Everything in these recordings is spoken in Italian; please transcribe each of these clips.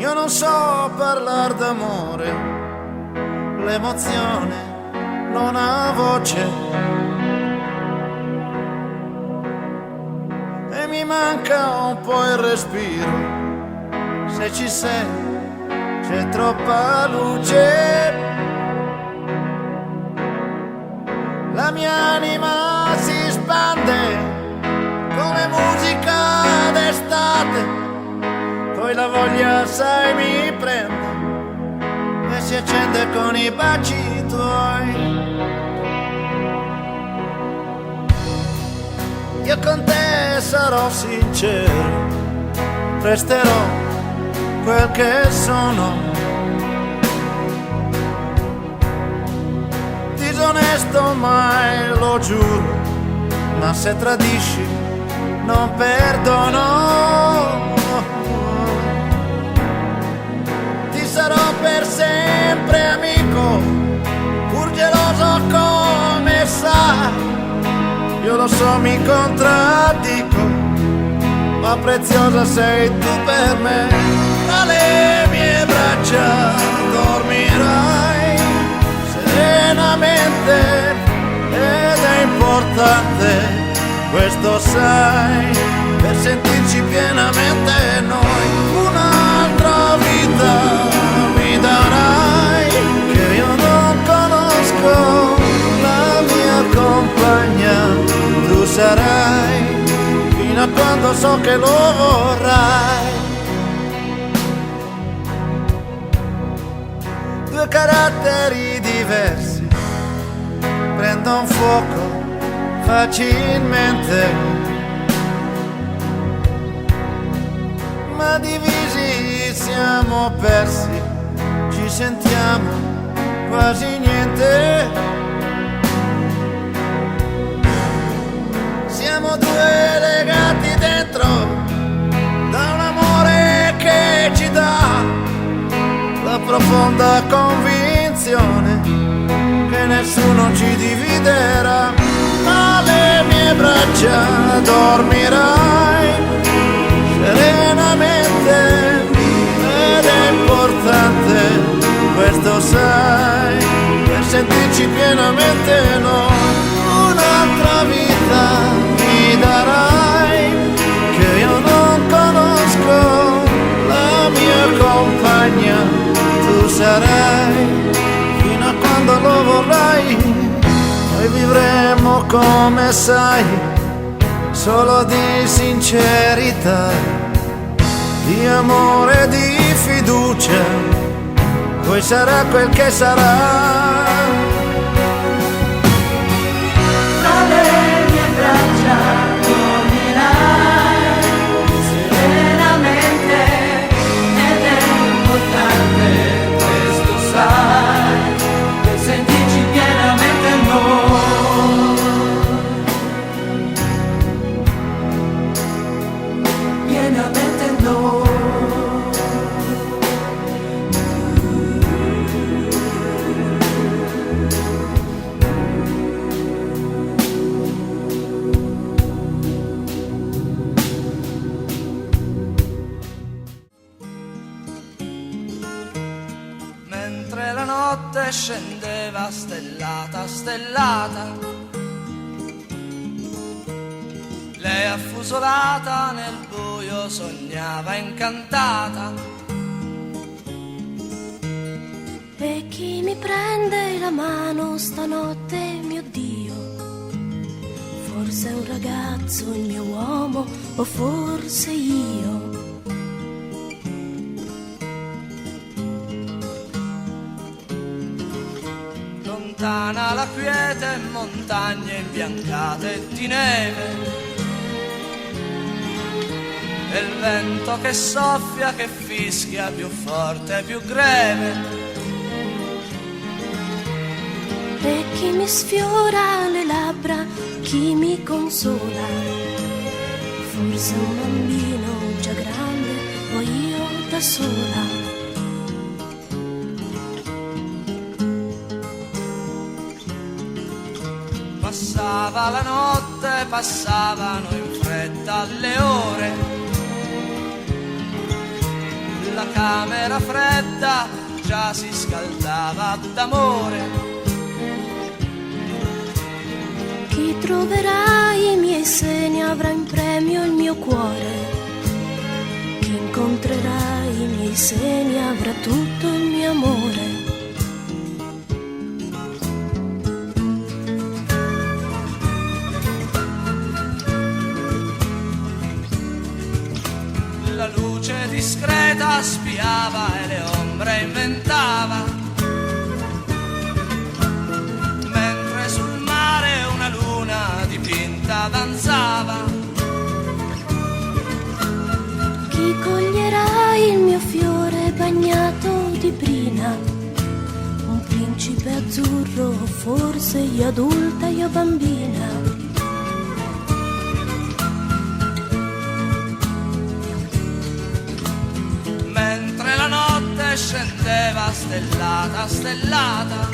Io non so parlare d'amore, l'emozione non ha voce e mi manca un po' il respiro. Se ci sei c'è troppa luce, la mia anima si spande come musica d'estate. Poi la voglia, sai, mi prende e si accende con i baci tuoi. Io con te sarò sincero, resterò quel che sono. Disonesto mai, lo giuro, ma se tradisci non perdono. Sarò per sempre amico, pur geloso come sai. Io lo so, mi contraddico, ma preziosa sei tu per me. Tra le mie braccia dormirai serenamente ed è importante, questo sai, per sentirci pienamente noi. Un'altra vita darai, che io non conosco, la mia compagna tu sarai, fino a quando so che lo vorrai. Due caratteri diversi prendono fuoco facilmente, ma divisi siamo persi, ci sentiamo quasi niente. Siamo due legati dentro da un amore che ci dà la profonda convinzione che nessuno ci dividerà. Alle mie braccia dormirai serenamente ed è importante, questo sai, per sentirci pienamente noi. Un'altra vita mi darai, che io non conosco, la mia compagna tu sarai, fino a quando lo vorrai. Noi vivremo come sai, solo di sincerità, di amore, di fiducia, poi sarà quel che sarà. Tra le mie braccia dormirai serenamente ed è importante, questo sai, per sentirci pienamente noi. Pienamente noi. Mentre la notte scendeva stellata, stellata, lei affusolata nel buio sognava incantata. E chi mi prende la mano stanotte, mio Dio? Forse è un ragazzo, il mio uomo, o forse io? Lontana la quiete, montagne imbiancate di neve, e il vento che soffia, che fischia più forte, più greve. E chi mi sfiora le labbra, chi mi consola? Forse un bambino già grande o io da sola? Passava la notte, passavano in fretta le ore, la la camera fredda già si scaldava d'amore. Chi troverà i miei seni avrà in premio il mio cuore. Chi incontrerà i miei seni avrà tutto il mio amore. La luce discreta spiava e le ombre inventava, mentre sul mare una luna dipinta danzava. Chi coglierà il mio fiore bagnato di brina? Un principe azzurro, forse io adulta, io bambina. Mentre la notte scendeva stellata, stellata,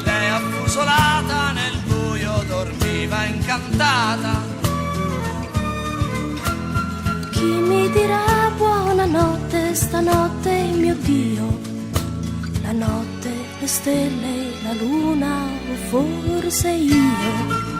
lei affusolata nel buio dormiva incantata. Chi mi dirà buonanotte stanotte, mio Dio? La notte, le stelle, la luna o forse io?